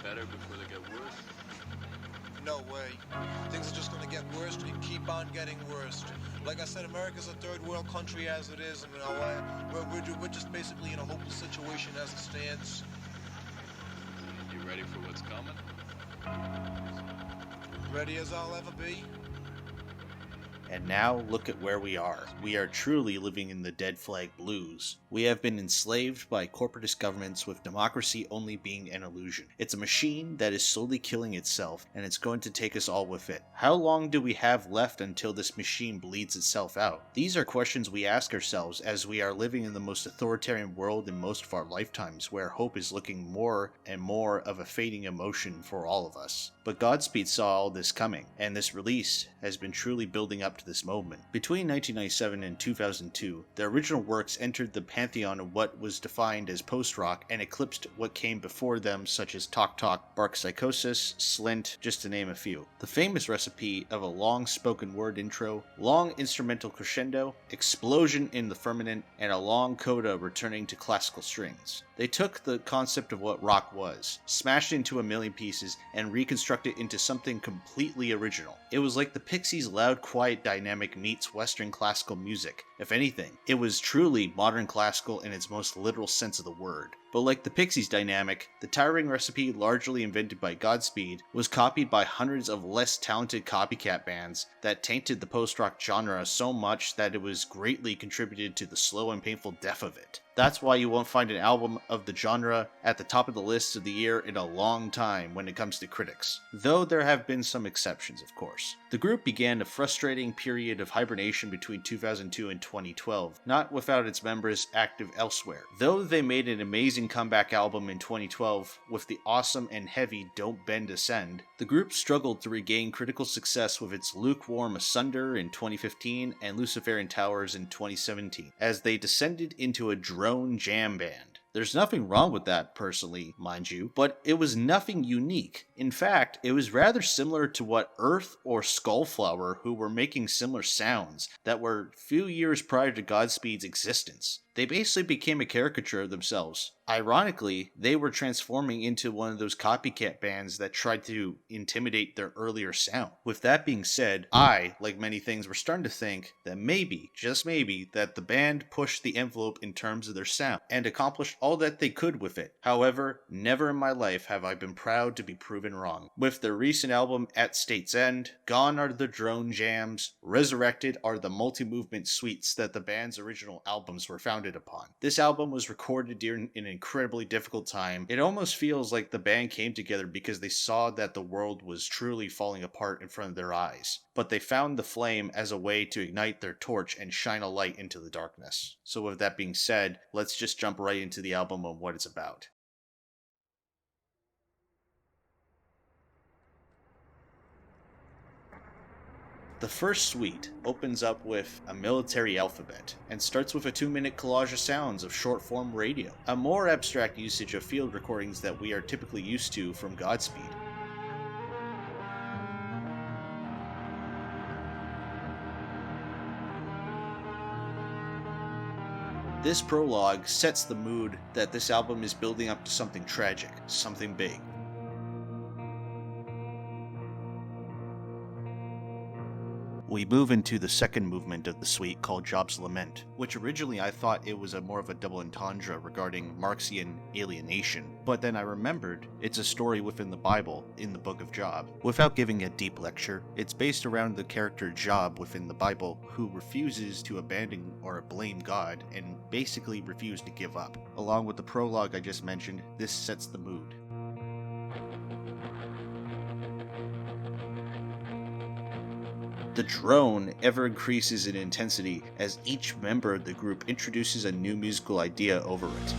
better before they get worse? No way. Things are just gonna get worse and keep on getting worse. Like I said, America's a third world country as it is, and we're just basically in a hopeless situation as it stands. You ready for what's coming? Ready as I'll ever be. And now look at where we are. We are truly living in the dead flag blues. We have been enslaved by corporatist governments with democracy only being an illusion. It's a machine that is slowly killing itself, and it's going to take us all with it. How long do we have left until this machine bleeds itself out? These are questions we ask ourselves as we are living in the most authoritarian world in most of our lifetimes, where hope is looking more and more of a fading emotion for all of us. But Godspeed saw all this coming, and this release has been truly building up to this moment. Between 1997 and 2002, the original works entered the pantheon of what was defined as post-rock and eclipsed what came before them, such as Talk Talk, Bark Psychosis, Slint, just to name a few. The famous recipe of a long spoken word intro, long instrumental crescendo, explosion in the firmament, and a long coda returning to classical strings. They took the concept of what rock was, smashed it into a million pieces, and reconstructed it into something completely original. It was like the Pixies' loud, quiet dynamic meets Western classical music. If anything, it was truly modern classical in its most literal sense of the word. But like the Pixies dynamic, the tiring recipe largely invented by Godspeed was copied by hundreds of less talented copycat bands that tainted the post-rock genre so much that it was greatly contributed to the slow and painful death of it. That's why you won't find an album of the genre at the top of the list of the year in a long time when it comes to critics. Though there have been some exceptions, of course. The group began a frustrating period of hibernation between 2002 and 2012, not without its members active elsewhere. Though they made an amazing comeback album in 2012 with the awesome and heavy Don't Bend Ascend, the group struggled to regain critical success with its lukewarm Asunder in 2015 and Luciferian Towers in 2017, as they descended into a drone jam band. There's nothing wrong with that, personally, mind you, but it was nothing unique. In fact, it was rather similar to what Earth or Skullflower, who were making similar sounds that were few years prior to Godspeed's existence. They basically became a caricature of themselves. Ironically, they were transforming into one of those copycat bands that tried to intimidate their earlier sound. With that being said, I, like many things, were starting to think that maybe, just maybe, that the band pushed the envelope in terms of their sound and accomplished all that they could with it. However, never in my life have I been proud to be proven wrong. With their recent album At State's End, gone are the drone jams, resurrected are the multi-movement suites that the band's original albums were founded upon. This album was recorded during an incredibly difficult time. It almost feels like the band came together because they saw that the world was truly falling apart in front of their eyes. But they found the flame as a way to ignite their torch and shine a light into the darkness. So with that being said, let's just jump right into the album and what it's about. The first suite opens up with a military alphabet and starts with a 2-minute collage of sounds of short-form radio, a more abstract usage of field recordings that we are typically used to from Godspeed. This prologue sets the mood that this album is building up to something tragic, something big. We move into the second movement of the suite called Job's Lament, which originally I thought it was more of a double entendre regarding Marxian alienation, but then I remembered it's a story within the Bible in the book of Job. Without giving a deep lecture, it's based around the character Job within the Bible who refuses to abandon or blame God and basically refuses to give up. Along with the prologue I just mentioned, this sets the mood. The drone ever increases in intensity as each member of the group introduces a new musical idea over it.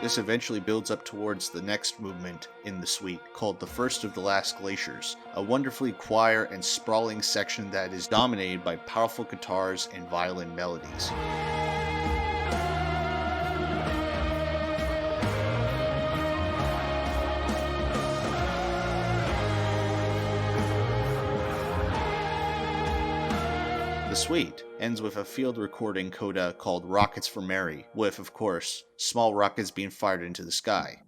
This eventually builds up towards the next movement in the suite, called The First of the Last Glaciers, a wonderfully choir and sprawling section that is dominated by powerful guitars and violin melodies. The suite ends with a field recording coda called Rockets for Mary, with, of course, small rockets being fired into the sky.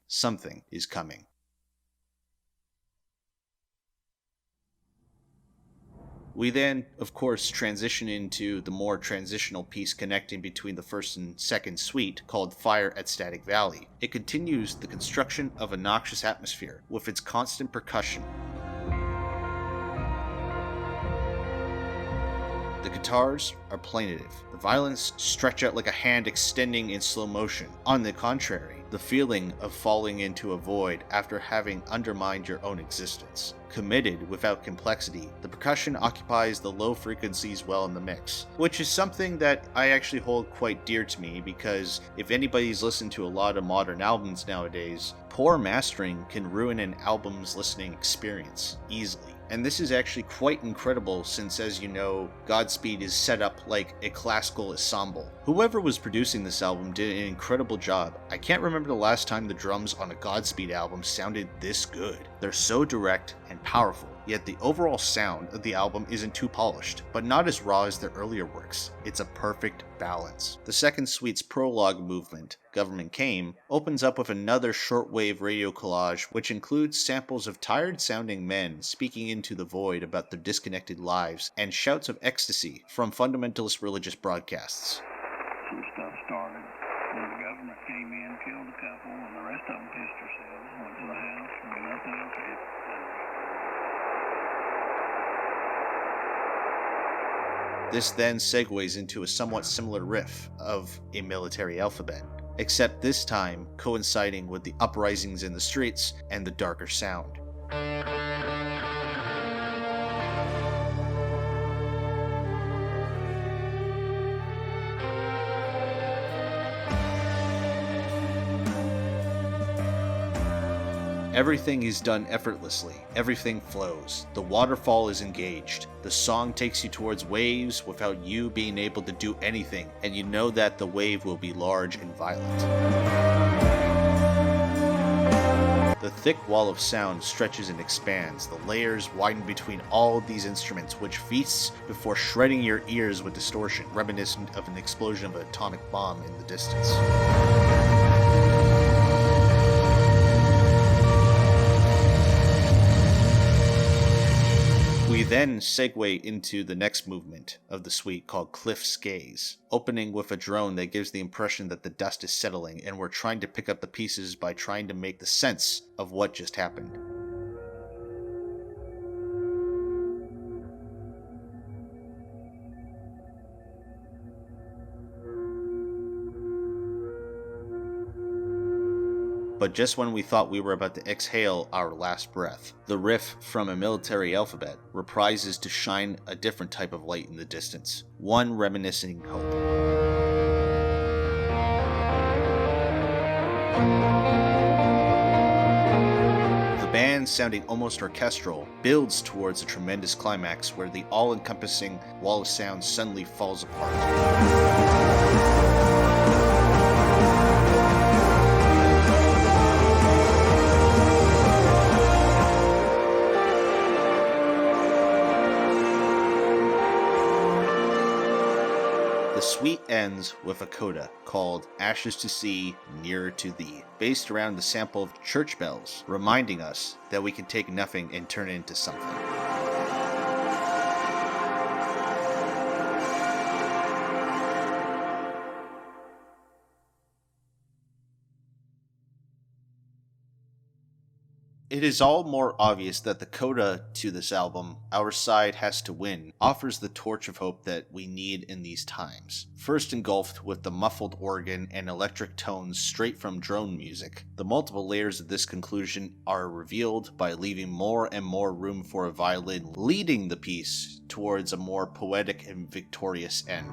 Something is coming. We then, of course, transition into the more transitional piece connecting between the first and second suite called Fire at Static Valley. It continues the construction of a noxious atmosphere with its constant percussion. The guitars are plaintive. The violins stretch out like a hand extending in slow motion. On the contrary, the feeling of falling into a void after having undermined your own existence. Committed without complexity, the percussion occupies the low frequencies well in the mix, which is something that I actually hold quite dear to me, because if anybody's listened to a lot of modern albums nowadays, poor mastering can ruin an album's listening experience easily. And this is actually quite incredible since, as you know, Godspeed is set up like a classical ensemble. Whoever was producing this album did an incredible job. I can't remember the last time the drums on a Godspeed album sounded this good. They're so direct and powerful, yet the overall sound of the album isn't too polished, but not as raw as their earlier works. It's a perfect balance. The second suite's prologue movement, Government Came, opens up with another shortwave radio collage which includes samples of tired-sounding men speaking into the void about their disconnected lives and shouts of ecstasy from fundamentalist religious broadcasts. Some stuff started when the government came in, killed a couple, and the rest of them pissed themselves, went to the house, and nothing else happened. This then segues into a somewhat similar riff of a military alphabet, except this time coinciding with the uprisings in the streets and the darker sound. Everything is done effortlessly, everything flows, the waterfall is engaged, the song takes you towards waves without you being able to do anything, and you know that the wave will be large and violent. The thick wall of sound stretches and expands, the layers widen between all of these instruments, which feasts before shredding your ears with distortion, reminiscent of an explosion of an atomic bomb in the distance. We then segue into the next movement of the suite called Cliff's Gaze, opening with a drone that gives the impression that the dust is settling and we're trying to pick up the pieces by trying to make the sense of what just happened. But just when we thought we were about to exhale our last breath, the riff from a military alphabet reprises to shine a different type of light in the distance, one reminiscing hope. The band, sounding almost orchestral, builds towards a tremendous climax where the all-encompassing wall of sound suddenly falls apart. The suite ends with a coda called Ashes to Sea, Nearer to Thee, based around the sample of church bells, reminding us that we can take nothing and turn it into something. It is all more obvious that the coda to this album, Our Side Has to Win, offers the torch of hope that we need in these times. First engulfed with the muffled organ and electric tones straight from drone music, the multiple layers of this conclusion are revealed by leaving more and more room for a violin, leading the piece towards a more poetic and victorious end.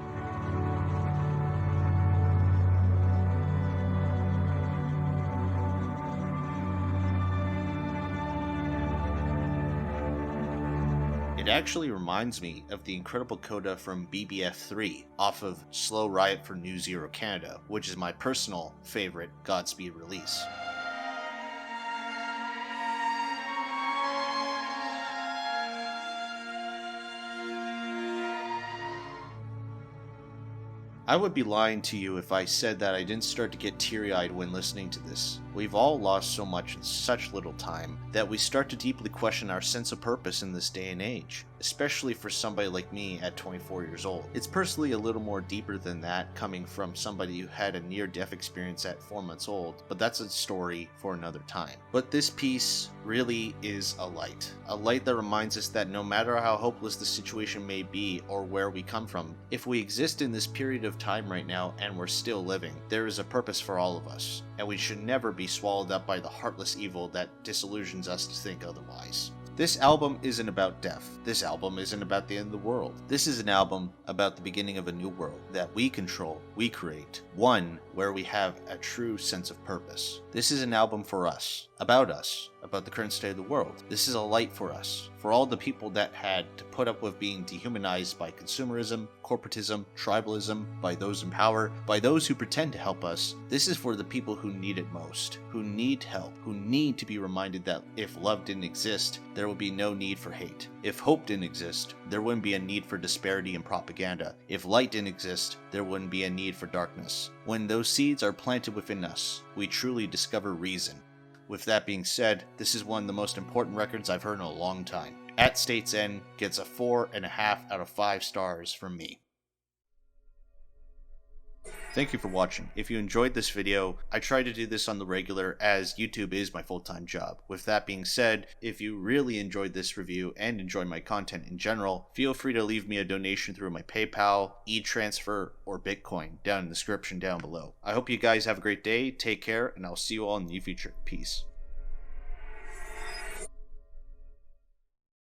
It actually reminds me of the incredible coda from BBF3 off of Slow Riot for New Zero Canada, which is my personal favorite Godspeed release. I would be lying to you if I said that I didn't start to get teary-eyed when listening to this. We've all lost so much in such little time that we start to deeply question our sense of purpose in this day and age, especially for somebody like me at 24 years old. It's personally a little more deeper than that, coming from somebody who had a near-death experience at 4 months old, but that's a story for another time. But this piece really is a light that reminds us that no matter how hopeless the situation may be or where we come from, if we exist in this period of time right now and we're still living, there is a purpose for all of us, and we should never be swallowed up by the heartless evil that disillusions us to think otherwise. This album isn't about death. This album isn't about the end of the world. This is an album about the beginning of a new world that we control, we create. One where we have a true sense of purpose. This is an album for us, about the current state of the world. This is a light for us, for all the people that had to put up with being dehumanized by consumerism, corporatism, tribalism, by those in power, by those who pretend to help us. This is for the people who need it most, who need help, who need to be reminded that if love didn't exist, there would be no need for hate. If hope didn't exist, there wouldn't be a need for disparity and propaganda. If light didn't exist, there wouldn't be a need for darkness. When those seeds are planted within us, we truly discover reason. With that being said, this is one of the most important records I've heard in a long time. At State's End gets a 4.5 out of 5 stars from me. Thank you for watching. If you enjoyed this video, I try to do this on the regular as YouTube is my full-time job. With that being said, if you really enjoyed this review and enjoy my content in general, feel free to leave me a donation through my PayPal, e-transfer, or Bitcoin down in the description down below. I hope you guys have a great day, take care, and I'll see you all in the future. Peace.